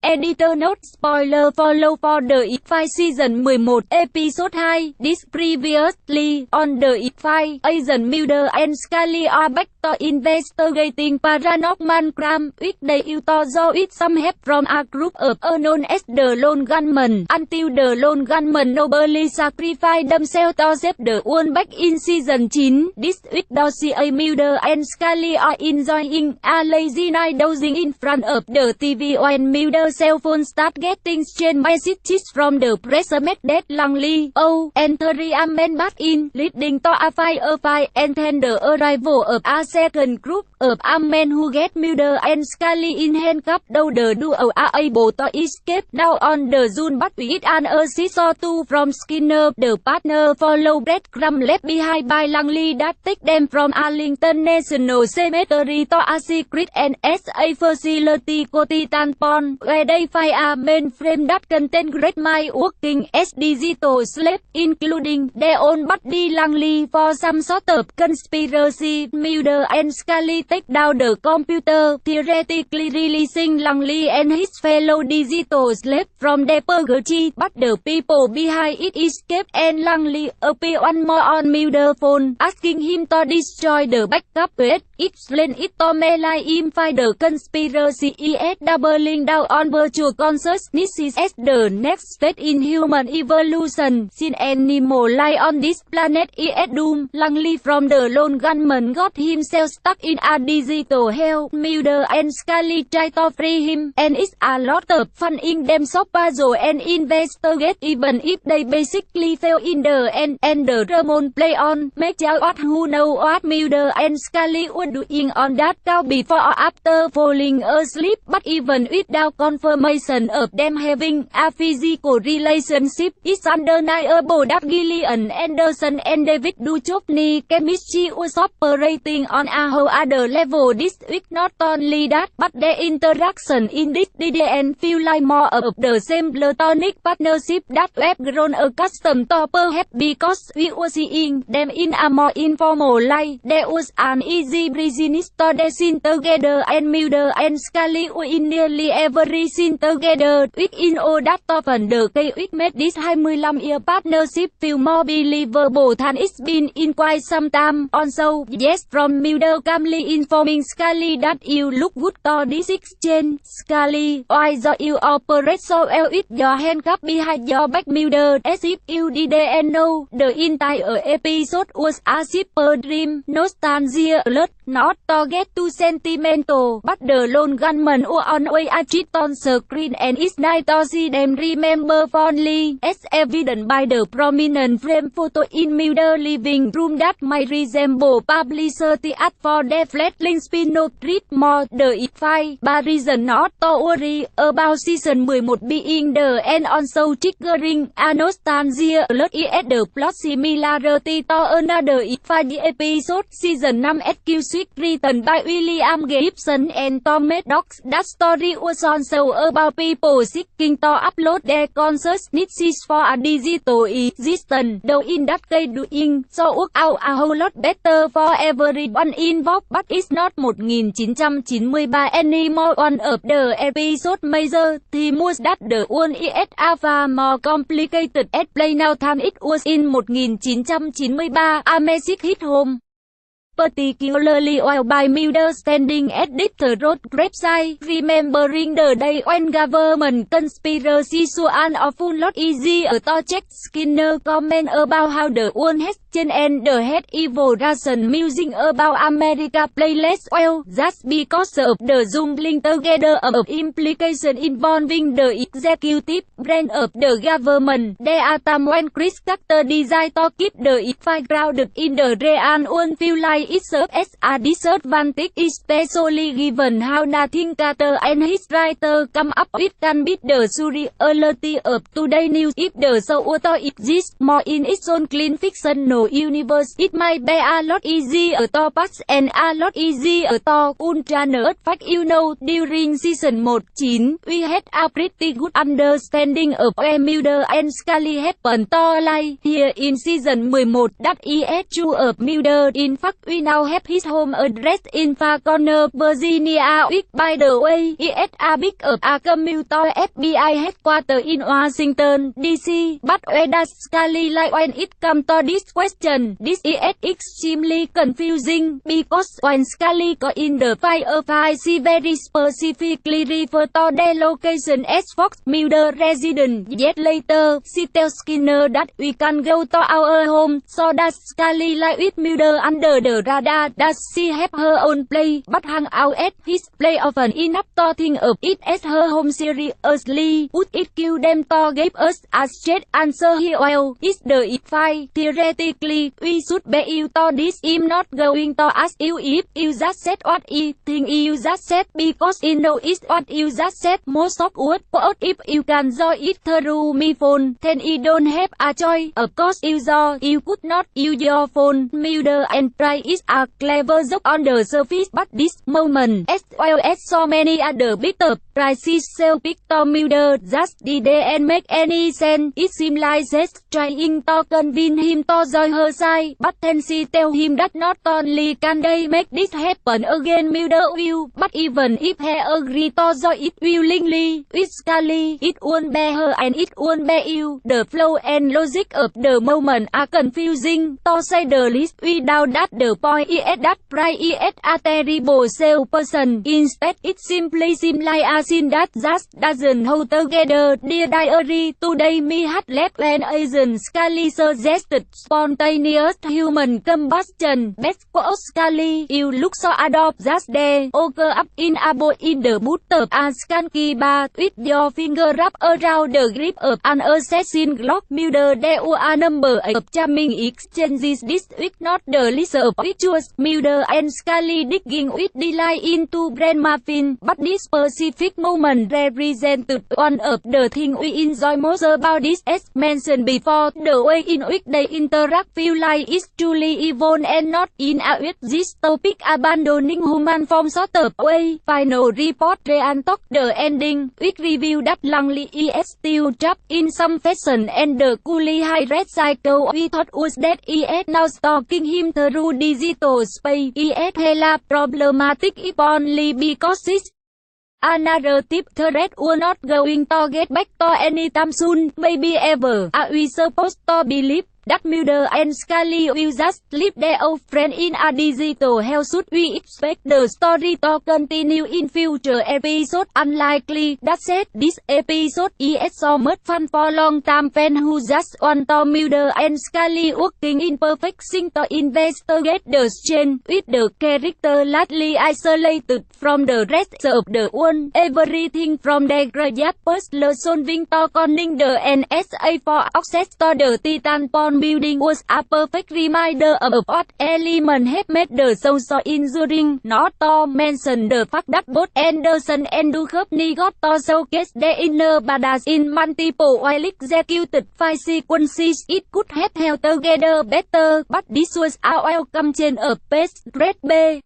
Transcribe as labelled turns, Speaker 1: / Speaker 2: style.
Speaker 1: Editor note spoiler follow for the X-Files season 11 episode 2. This previously on the X-Files, Agent Mulder and Scully are back to investigating paranormal crime with the Utah with some help from a group of known as the Lone Gunmen, until the Lone Gunmen nobly sacrifice themselves to save the world back in season 9. This week Dorsey, Mulder and Scully are enjoying a lazy night dozing in front of the TV when Mulder's cell phone start getting strange messages from the presumed dead Langley. Entering a man back in, leading to a firefight and then the arrival of a second group of a men who get Mulder and Scully in handcuffs, though the duo are able to escape now on the Zoom, but with an assist or two from Skinner, the partner follow breadcrumb left behind by Langley that take them from Arlington National Cemetery to a secret NSA facility called Titan Pond, where they find a mainframe that contains great mind working as digital slave, including their own body. Langley for some sort of conspiracy. Mulder and Scully take down the computer, theoretically releasing Langley and his fellow digital slave from their purgatory, but the people behind it escape and Langley appear one more on Mulder's phone, asking him to destroy the backup page. Explain it to magnify the conspiracy is doubling down on virtual consciousness as the next step in human evolution. Since animal life on this planet is doomed, Langley from the Lone Gunmen got himself stuck in a digital hell. Mulder and Scully try to free him, and it's a lot of fun in them solve puzzle and investigate, even if they basically fail in the end. And the Ramon play on, make out what who know what Mulder and Scully were doing on that couch before or after falling asleep, but even without confirmation of them having a physical relationship, it's undeniable that Gillian Anderson and David Duchovny chemistry was operating on a whole other level this week. Not only that, but their interaction in this didn't feel like more of the same platonic partnership that we've grown accustomed to, perhaps because we were seeing them in a more informal light. There was an easy breeziness to their scene together, and Mulder and Scully were in nearly every scene together. Within all that often the case which made this 25-year partnership feel more believable than it's been in quite some time. Also, yes, from Mulder calmly informing Scully that you look good to this exchange. Scully, why do you operate so well with your handcuff behind your back? Mulder, as if you didn't know, the entire episode was a super dream. Nostalgia alert, not to get too sentimental, but the Lone Gunmen were always a cheat on screen, and it's nice to see them remember fondly, as evident by the prominent frame photo in Mulder's living room that might resemble publicity ad for their fledgling spin-off treat more the X-Files. But reason not to worry about season 11 being the end on so triggering a nostalgia alert is the plot similarity to another X-Files episode season 5 Cutest, written by William Gibson and Tom Maddox. That story was also about people seeking to upload their consciousnesses for a digital existence, though in that case doing so worked out a whole lot better for everyone involved. But it's not 1993 anymore. One of the episode's major theme was that the world is far more complicated at play now than it was in 1993. A message hit home, particularly while by Mulder standing at the road graveside, remembering the day when government conspiracy so an awful lot easier to check. Skinner comment about how the world has changed and the head evolution musing about America play less well, just because of the jumbling together of implications involving the executive branch of the government. There are times when Chris Carter decided to keep the X-Files grounded in the real world feel like it serves as a disadvantage, especially given how nothing Carter and his writer come up with can beat the surreality of today's news. If the show were to exist more in its own clean fictional universe, it might be a lot easier to pass and a lot easier to ultra nerd. Fact, you know, during season 9, we had a pretty good understanding of where Mulder and Scully happen to lie. Here in season 11, that is true of Mulder. In fact, we we now have his home address in Far Corner, Virginia, which by the way is a big of a commuter FBI headquarters in Washington, D.C. But where does Scully lie when it comes to this question? This is extremely confusing, because when Scully got in the firefight, she very specifically referred to their location as Fox Mulder residence. Yet later, she tells Skinner that we can go to our home. So does Scully lie with Mulder under the radar? Does she have her own place, but hang out at his place often enough to think of it as her home seriously? Would it kill them to give us a straight answer here? Well, it's the if-I. Theoretically, we should be you to this. I'm not going to ask you if you just said what I think you just said, because you know it's what you just said. Most of what if you can join it through my phone, then you don't have a choice. Of course you could not use your phone. Mulder and try is a clever joke on the surface, but this moment, as well as so many other bits of crisis self Victor Mulder just didn't make any sense. It seemed like she's trying to convince him to join her side, but then she tells him that not only can they make this happen again, Mulder will, but even if he agreed to join it willingly with Scully, it won't be her and it won't be you. The flow and logic of the moment are confusing, to say the least. Without that, the point is that Pride is a terrible salesperson. Instead, it simply seems like a scene that just doesn't hold together. Dear Diary, today me had left when Agent Scully suggested spontaneous human combustion. Best quote Scully, you look so adopt just there, over up in a boat in the boot of a skanky bar, with your finger wrapped around the grip of an assassin Glock. Mulder, there were a number of charming exchanges this week, not the least of which was Mulder and Scully digging with delight into bread muffin, but this specific moment represented one of the things we enjoy most about this. As mentioned before, the way in which they interact feel like it's truly evolved and not in a with this topic abandoning human form sort of way. Final report and talk the ending, which reveal that Langley is still trapped in some fashion, and the coolly high red cycle we thought was dead is now stalking him through digital space. Is hella problematic if only because it's a narrative thread we're not going to get back to anytime soon, maybe ever. Are we supposed to believe that Mulder and Scully will just leave their old friend in a digital hell? Should we expect the story to continue in future episodes? Unlikely. That said, this episode is so much fun for long-time fans who just want to Mulder and Scully working in perfect sync to investigate the strange, with the character largely isolated from the rest of the world. Everything from their graveyard puzzle solving to conning the NSA for access to the Titan Pond building was a perfect reminder of what elements have made the show so enduring. Not to mention the fact that both Anderson and Duchovny got to showcase their inner badass in multiple well-executed fight sequences. It could have held together better, but this was a welcome change of pace. Grade B.